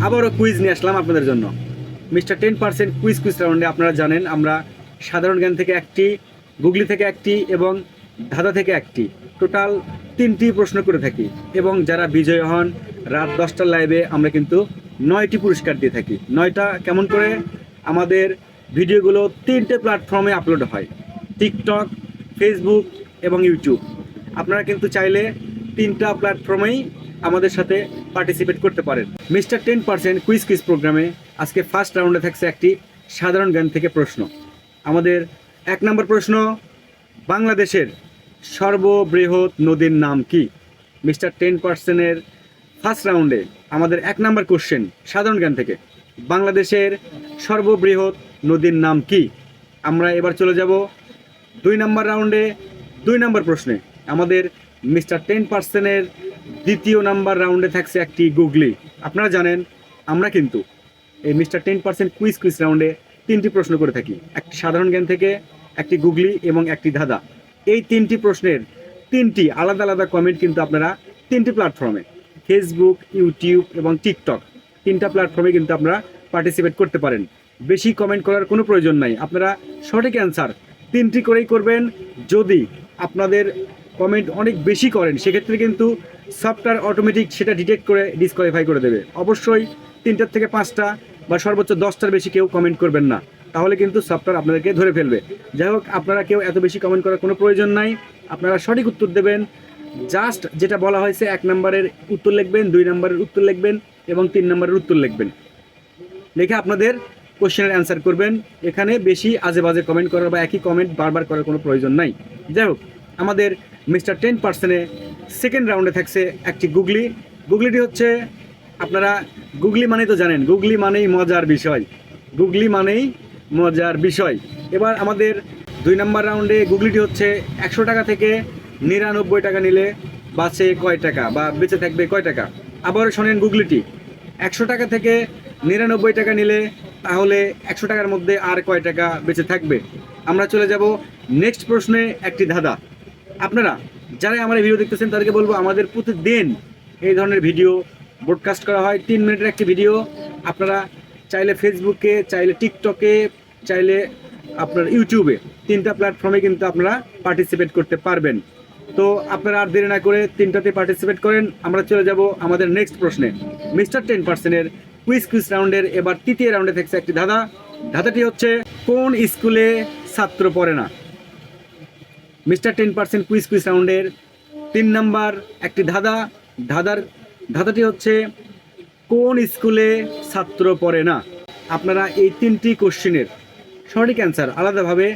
আবারও কুইজ নিয়ে আসলাম আপনাদের জন্য। মিস্টার 10% কুইজ রাউন্ডে আপনারা জানেন আমরা সাধারণ জ্ঞান থেকে একটি, গুগলি থেকে একটি এবং ধাঁধা থেকে একটি, টোটাল 3টি প্রশ্ন করে থাকি। এবং যারা বিজয়ী হন রাত 10টার লাইভে আমরা কিন্তু 9টি পুরস্কার দিয়ে থাকি। 9টা কেমন করে? আমাদের ভিডিওগুলো 3টে প্ল্যাটফর্মে আপলোড হয়, টিকটক, ফেসবুক এবং ইউটিউব। আপনারা কিন্তু চাইলে 3টা প্ল্যাটফর্মেই আমাদের সাথে পার্টিসিপেট করতে পারেন। মিস্টার 10% কুইজ প্রোগ্রামে আজকে ফার্স্ট রাউন্ডে থাকছে একটি সাধারণ জ্ঞান থেকে প্রশ্ন। আমাদের 1 নম্বর প্রশ্ন, বাংলাদেশের সর্ববৃহৎ নদীর নাম কি? মিস্টার 10%-এর ফার্স্ট রাউন্ডে আমাদের 1 নম্বর কোশ্চেন সাধারণ জ্ঞান থেকে, বাংলাদেশের সর্ববৃহৎ নদীর নাম কি? আমরা এবার চলে যাব 2 নম্বর রাউন্ডে, 2 নম্বর প্রশ্নে। আমাদের মিস্টার 10%-এর দ্বিতীয় নাম্বার রাউন্ডে থাকছে একটি গুগলি। আপনারা জানেন আমরা কিন্তু এই মিস্টার 10% কুইজ রাউন্ডে 3টি প্রশ্ন করে থাকি, একটি সাধারণ জ্ঞান থেকে, একটি গুগলি এবং একটি ধাঁধা। এই 3টি প্রশ্নের 3টি আলাদা আলাদা কমেন্ট কিন্তু আপনারা 3টি প্ল্যাটফর্মে, ফেসবুক, ইউটিউব এবং টিকটক, 3টা প্ল্যাটফর্মে কিন্তু আপনারা পার্টিসিপেট করতে পারেন। বেশি কমেন্ট করার কোনো প্রয়োজন নাই, আপনারা সঠিক অ্যান্সার 3টি করেই করবেন। যদি আপনাদের কমেন্ট অনেক বেশি করেন সেক্ষেত্রে কিন্তু সফটওয়্যার অটোমেটিক সেটা ডিটেক্ট করে ডিসকোয়ালিফাই করে দেবে। অবশ্যই 3টার থেকে 5টা বা সর্বোচ্চ 10টার বেশি কেউ কমেন্ট করবেন না, তাহলে কিন্তু সফটওয়্যার আপনাদেরকে ধরে ফেলবে। যাই হোক, আপনারা কেউ এত বেশি কমেন্ট করার কোনো প্রয়োজন নাই, আপনারা সঠিক উত্তর দেবেন। জাস্ট যেটা বলা হয়েছে 1 নম্বরের উত্তর লিখবেন, 2 নম্বরের উত্তর লিখবেন এবং 3 নম্বরের উত্তর লিখবেন। লিখে আপনাদের কোশ্চেনের অ্যান্সার করবেন। এখানে বেশি আজে বাজে কমেন্ট করার বা একই কমেন্ট বারবার করার কোনো প্রয়োজন নাই। যাই হোক, আমাদের মিস্টার 10%-এ সেকেন্ড রাউন্ডে থাকছে একটি গুগলি। গুগলিটি হচ্ছে, আপনারা গুগলি মানেই তো জানেন, গুগলি মানেই মজার বিষয়, গুগলি মানেই মজার বিষয়। এবার আমাদের 2 নম্বর রাউন্ডে গুগলিটি হচ্ছে 100 টাকা থেকে 99 টাকা নিলে বাঁচে কয় টাকা বা বেঁচে থাকবে কয় টাকা? আবারও শোনেন, গুগলিটি 100 টাকা থেকে 99 টাকা নিলে তাহলে 100 টাকার মধ্যে আর কয় টাকা বেঁচে থাকবে? আমরা চলে যাব নেক্সট প্রশ্নে, একটি ধাঁধা। আপনারা যারা আমার ভিডিও দেখতেছেন তাদেরকে বলবো, আমাদের প্রতিদিন এই ধরনের ভিডিও ব্রডকাস্ট করা হয়, 3 মিনিটের একটি ভিডিও। আপনারা চাইলে ফেসবুকে, চাইলে টিকটকে, চাইলে আপনার ইউটিউবে, 3টা প্ল্যাটফর্মে কিন্তু আপনারা পার্টিসিপেট করতে পারবেন। তো আপনারা আর দেরি না করে 3টাতে পার্টিসিপেট করেন। আমরা চলে যাব আমাদের নেক্সট প্রশ্নে। মিস্টার 10%-এর কুইজ রাউন্ডের এবার 3য় রাউন্ডে থাকছে একটি ধাঁধা। ধাঁধাটি হচ্ছে, কোন স্কুলে ছাত্র পড়ে না? মিস্টার 10% কুইজ রাউন্ডের 3 নম্বর একটি ধাঁধা। ধাঁধাটি হচ্ছে, কোন স্কুলে ছাত্র পড়ে না? আপনারা এই 3টি কোশ্চেনের সঠিক অ্যান্সার আলাদাভাবে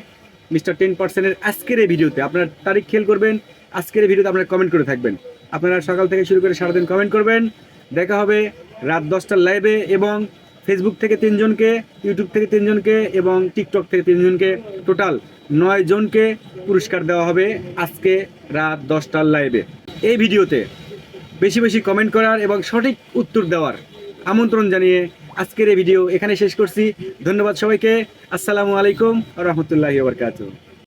মিস্টার 10%-এর আজকের এই ভিডিওতে, আপনারা তারিখ খেয়াল করবেন, আজকের এই ভিডিওতে আপনারা কমেন্ট করে থাকবেন। আপনারা সকাল থেকে শুরু করে সারাদিন কমেন্ট করবেন। দেখা হবে রাত 10টার লাইভে, এবং ফেসবুক থেকে 3 জনকে, ইউটিউব থেকে 3 জনকে এবং টিকটক থেকে 3 জনকে, টোটাল 9 জনকে পুরস্কার দেওয়া হবে আজকে রাত 10টার লাইভে। এই ভিডিওতে বেশি বেশি কমেন্ট করার এবং সঠিক উত্তর দেওয়ার আমন্ত্রণ জানিয়ে আজকের এই ভিডিও এখানে শেষ করছি। ধন্যবাদ সবাইকে। আসসালামু আলাইকুম ওয়া রাহমাতুল্লাহি ওয়া বারাকাতুহু।